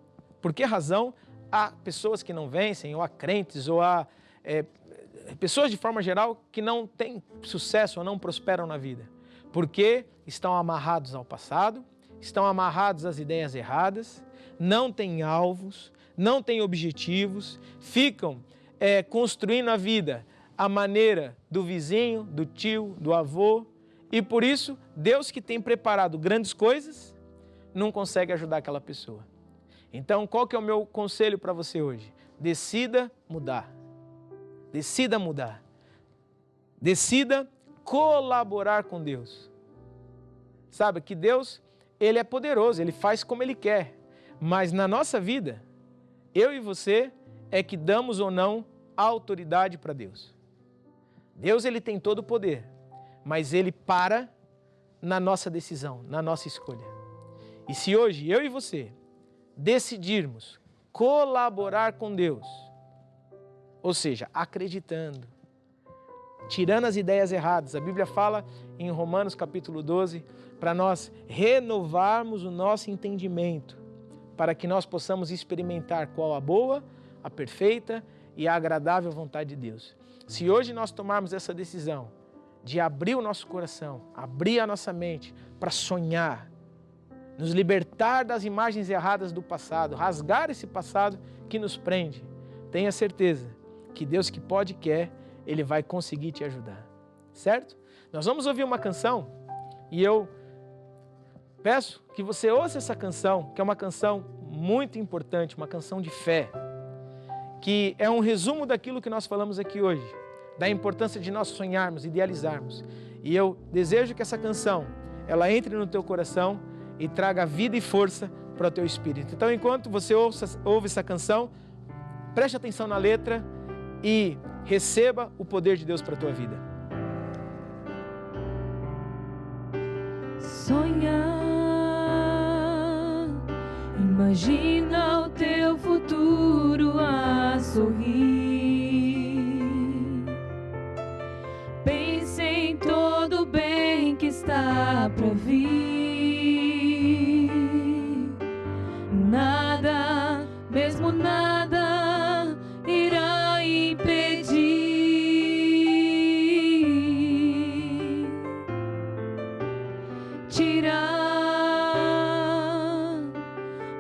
Speaker 1: há pessoas que não vencem, ou há crentes, ou há pessoas de forma geral que não têm sucesso ou não prosperam na vida? porque estão amarrados ao passado, estão amarrados às ideias erradas, não têm alvos, não têm objetivos, ficam construindo a vida à maneira do vizinho, do tio, do avô, e por isso Deus, que tem preparado grandes coisas, não consegue ajudar aquela pessoa. Então, qual que é o meu conselho para você hoje? Decida mudar. Decida mudar. Decida colaborar com Deus. Sabe que Deus, Ele é poderoso, Ele faz como Ele quer. Mas na nossa vida, eu e você é que damos ou não autoridade para Deus. Deus, Ele tem todo o poder, mas Ele para na nossa decisão, na nossa escolha. E se hoje eu e você decidirmos colaborar com Deus, ou seja, acreditando, tirando as ideias erradas, a Bíblia fala em Romanos capítulo 12, para nós renovarmos o nosso entendimento, para que nós possamos experimentar qual a boa, a perfeita e a agradável vontade de Deus. Se hoje nós tomarmos essa decisão de abrir o nosso coração, abrir a nossa mente para sonhar, nos libertar das imagens erradas do passado, rasgar esse passado que nos prende, tenha certeza que Deus, que pode e quer, Ele vai conseguir te ajudar, certo? Nós vamos ouvir uma canção e eu peço que você ouça essa canção, que é uma canção muito importante, uma canção de fé, que é um resumo daquilo que nós falamos aqui hoje, da importância de nós sonharmos, idealizarmos. E eu desejo que essa canção, ela entre no teu coração e traga vida e força para o teu espírito. Então, enquanto você ouve essa canção, preste atenção na letra e receba o poder de Deus para a tua vida.
Speaker 2: Sonhar, imagina o teu futuro a sorrir. Pense em todo o bem que está para vir. Nada, mesmo nada, irá impedir. Tirar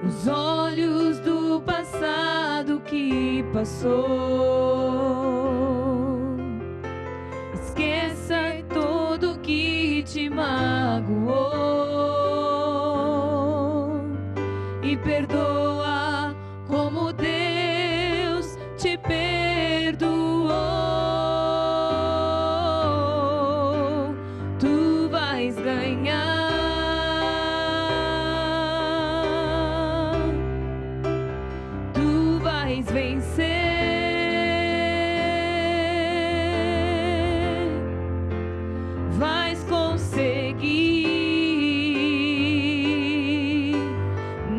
Speaker 2: os olhos do passado que passou. Esqueça tudo que te magoou e perdoa como Deus te perdoou. Tu vais ganhar. Tu vais vencer. Vais conseguir.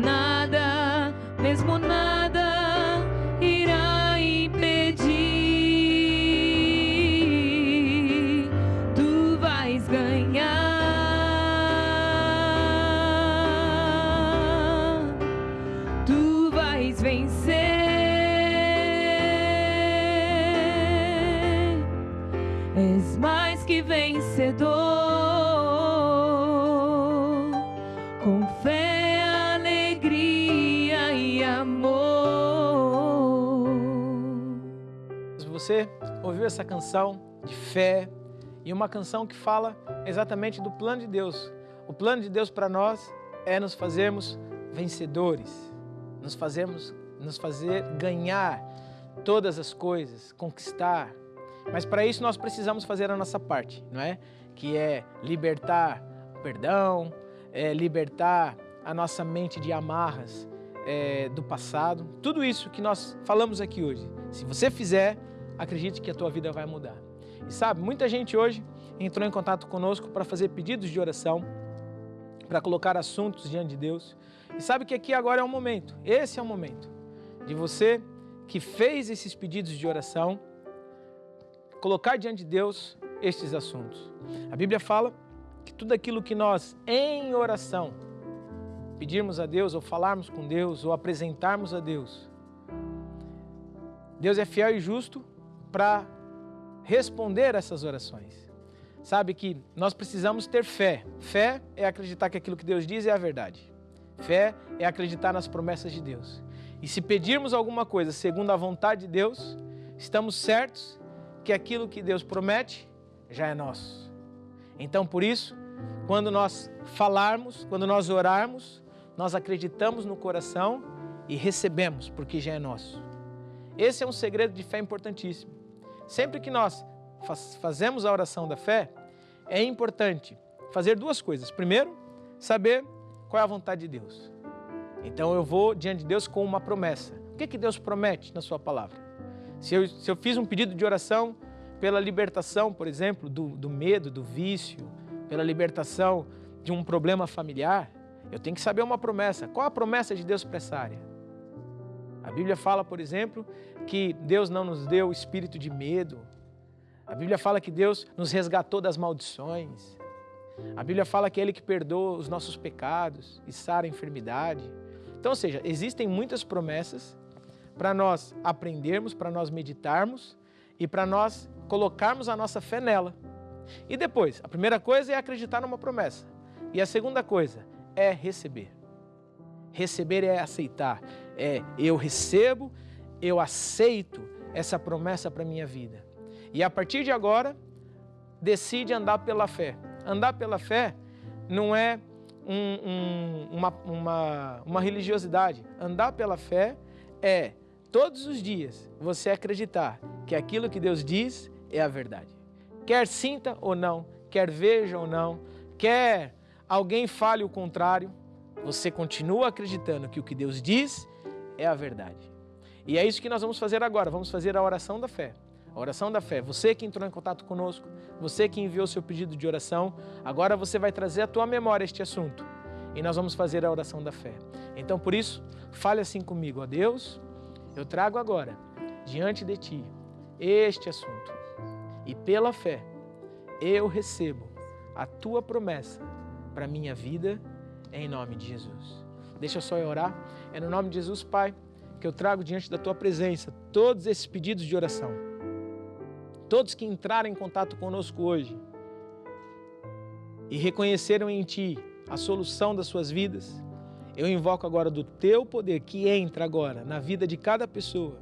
Speaker 2: Nada, mesmo nada, irá impedir. Tu vais ganhar. Tu vais vencer. És mais que vencedor, com fé, alegria e amor.
Speaker 1: Você ouviu essa canção de fé e uma canção que fala exatamente do plano de Deus. O plano de Deus para nós é nos fazermos vencedores, nos fazer ganhar todas as coisas, conquistar. Mas para isso nós precisamos fazer a nossa parte, não é? Que é libertar o perdão, libertar a nossa mente de amarras do passado. Tudo isso que nós falamos aqui hoje. Se você fizer, acredite que a tua vida vai mudar. E sabe, muita gente hoje entrou em contato conosco para fazer pedidos de oração, para colocar assuntos diante de Deus. E sabe que aqui agora é o momento, esse é o momento, de você que fez esses pedidos de oração, colocar diante de Deus estes assuntos. A Bíblia fala que tudo aquilo que nós, em oração, pedirmos a Deus, ou falarmos com Deus, ou apresentarmos a Deus, Deus é fiel e justo para responder essas orações. sabe que nós precisamos ter fé. Fé é acreditar que aquilo que Deus diz é a verdade. Fé é acreditar nas promessas de Deus. E se pedirmos alguma coisa segundo a vontade de Deus, estamos certos que aquilo que Deus promete já é nosso. Então, por isso, quando nós falarmos, quando nós orarmos, nós acreditamos no coração e recebemos, porque já é nosso. Esse é um segredo de fé importantíssimo. Sempre que nós fazemos a oração da fé, é importante fazer duas coisas. Primeiro, saber qual é a vontade de Deus. Então eu vou diante de Deus com uma promessa. O que Deus promete na sua palavra? Se eu fiz um pedido de oração pela libertação, por exemplo, do medo, do vício, pela libertação de um problema familiar, eu tenho que saber uma promessa. Qual a promessa de Deus para essa área? A Bíblia fala, por exemplo, que Deus não nos deu espírito de medo. A Bíblia fala que Deus nos resgatou das maldições. A Bíblia fala que é Ele que perdoa os nossos pecados e sara a enfermidade. Então, ou seja, existem muitas promessas para nós aprendermos, para nós meditarmos e para nós colocarmos a nossa fé nela. E depois, a primeira coisa é acreditar numa promessa. E a segunda coisa é receber. Receber é aceitar. É eu recebo, eu aceito essa promessa para a minha vida. E a partir de agora, decide andar pela fé. Andar pela fé não é uma religiosidade. Andar pela fé é, todos os dias, você acreditar que aquilo que Deus diz é a verdade. Quer sinta ou não, quer veja ou não, quer alguém fale o contrário, você continua acreditando que o que Deus diz é a verdade. E é isso que nós vamos fazer agora, vamos fazer a oração da fé. A oração da fé, você que entrou em contato conosco, você que enviou seu pedido de oração, agora você vai trazer à tua memória este assunto e nós vamos fazer a oração da fé. Então, por isso, fale assim comigo, ó Deus, eu trago agora, diante de Ti, este assunto e pela fé, eu recebo a Tua promessa para a minha vida, em nome de Jesus. Deixa só eu orar, é no nome de Jesus, Pai, que eu trago diante da Tua presença todos esses pedidos de oração. Todos que entraram em contato conosco hoje e reconheceram em Ti a solução das suas vidas, eu invoco agora do Teu poder que entra agora na vida de cada pessoa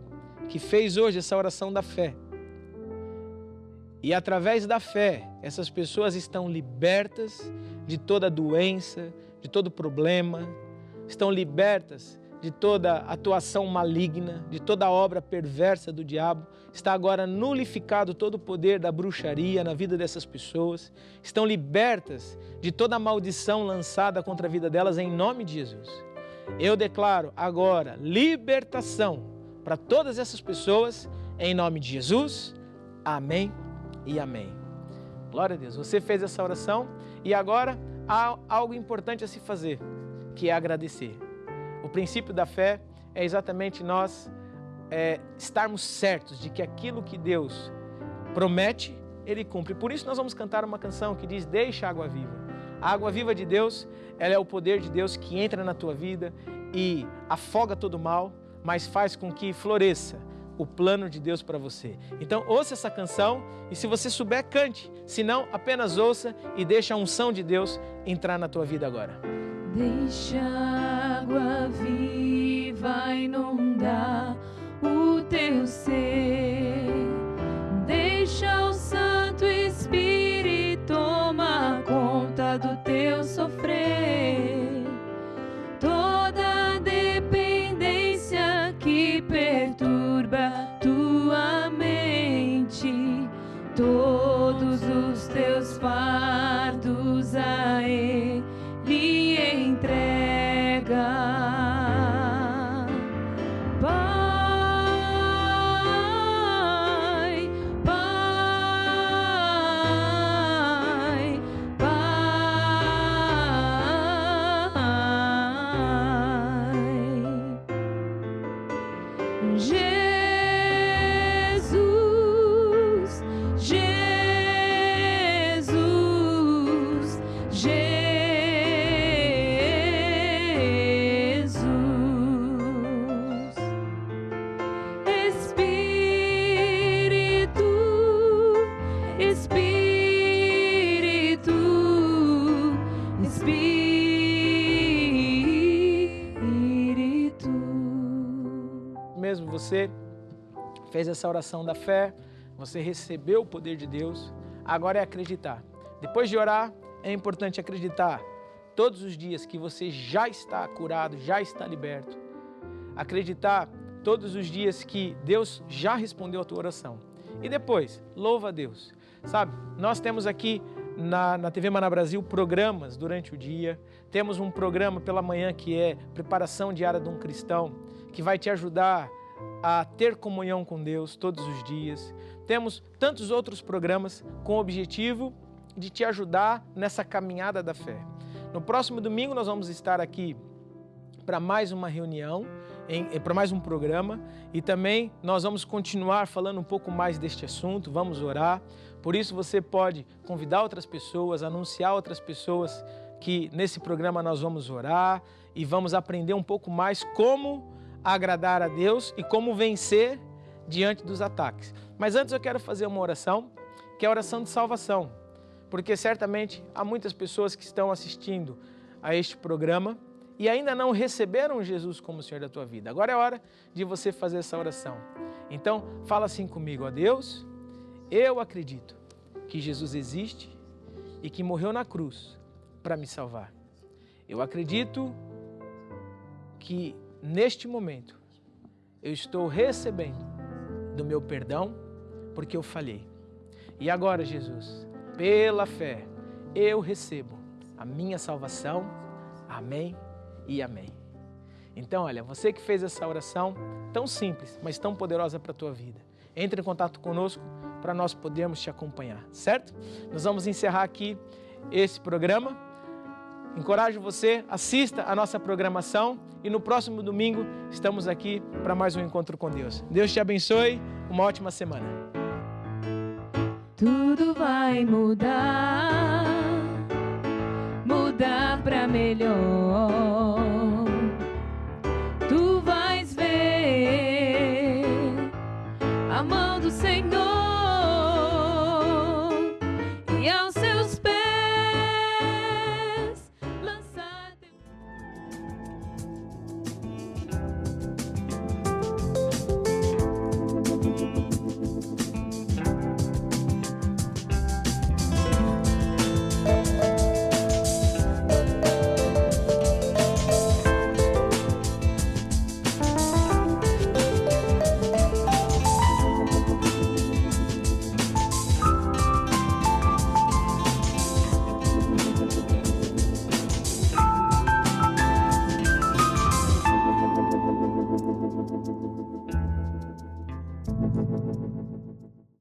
Speaker 1: que fez hoje essa oração da fé. E através da fé, essas pessoas estão libertas de toda doença, de todo problema, estão libertas de toda atuação maligna, de toda obra perversa do diabo. Está agora nulificado todo o poder da bruxaria na vida dessas pessoas. Estão libertas de toda a maldição lançada contra a vida delas em nome de Jesus. Eu declaro agora libertação para todas essas pessoas em nome de Jesus. Amém e amém. Glória a Deus. Você fez essa oração e agora há algo importante a se fazer, que é agradecer. O princípio da fé é exatamente nós estarmos certos de que aquilo que Deus promete, Ele cumpre. Por isso nós vamos cantar uma canção que diz, deixa a água viva. A água viva de Deus, ela é o poder de Deus que entra na tua vida e afoga todo o mal, mas faz com que floresça o plano de Deus para você. Então ouça essa canção e se você souber, cante. Se não, apenas ouça e deixa a unção de Deus entrar na tua vida agora.
Speaker 2: Deixa a água viva inundar o teu ser. Deixa o Santo Espírito tomar conta do teu sofrer. Toda dependência que perturba tua mente, todos os teus fardos a Ele entrega. Pai, Pai, Pai. Jesus, Jesus.
Speaker 1: você fez essa oração da fé, você recebeu o poder de Deus, agora é acreditar. Depois de orar, é importante acreditar todos os dias que você já está curado, já está liberto. Acreditar todos os dias que Deus já respondeu a tua oração. E depois, louva a Deus. Sabe, nós temos aqui na TV Maná Brasil programas durante o dia. Temos um programa pela manhã que é Preparação Diária de um Cristão, que vai te ajudar a ter comunhão com Deus todos os dias. Temos tantos outros programas com o objetivo de te ajudar nessa caminhada da fé. No próximo domingo nós vamos estar aqui para mais uma reunião, para mais um programa, e também nós vamos continuar falando um pouco mais deste assunto, vamos orar. Por isso você pode convidar outras pessoas, anunciar outras pessoas que nesse programa nós vamos orar e vamos aprender um pouco mais como agradar a Deus e como vencer diante dos ataques. Mas antes eu quero fazer uma oração, que é a oração de salvação, porque certamente há muitas pessoas que estão assistindo a este programa e ainda não receberam Jesus como Senhor da tua vida. Agora é hora de você fazer essa oração. Então, fala assim comigo: ó Deus, eu acredito que Jesus existe e que morreu na cruz para me salvar. Eu acredito que neste momento eu estou recebendo do meu perdão porque eu falhei. E agora, Jesus, pela fé, eu recebo a minha salvação. Amém e amém. Então, olha, você que fez essa oração tão simples, mas tão poderosa para a tua vida, entre em contato conosco para nós podermos te acompanhar, certo? Nós vamos encerrar aqui esse programa. Encorajo você, assista a nossa programação e no próximo domingo estamos aqui para mais um encontro com Deus. Deus te abençoe, uma ótima semana.
Speaker 2: Tudo vai mudar, mudar pra melhor. Tu vais ver a mão do Senhor.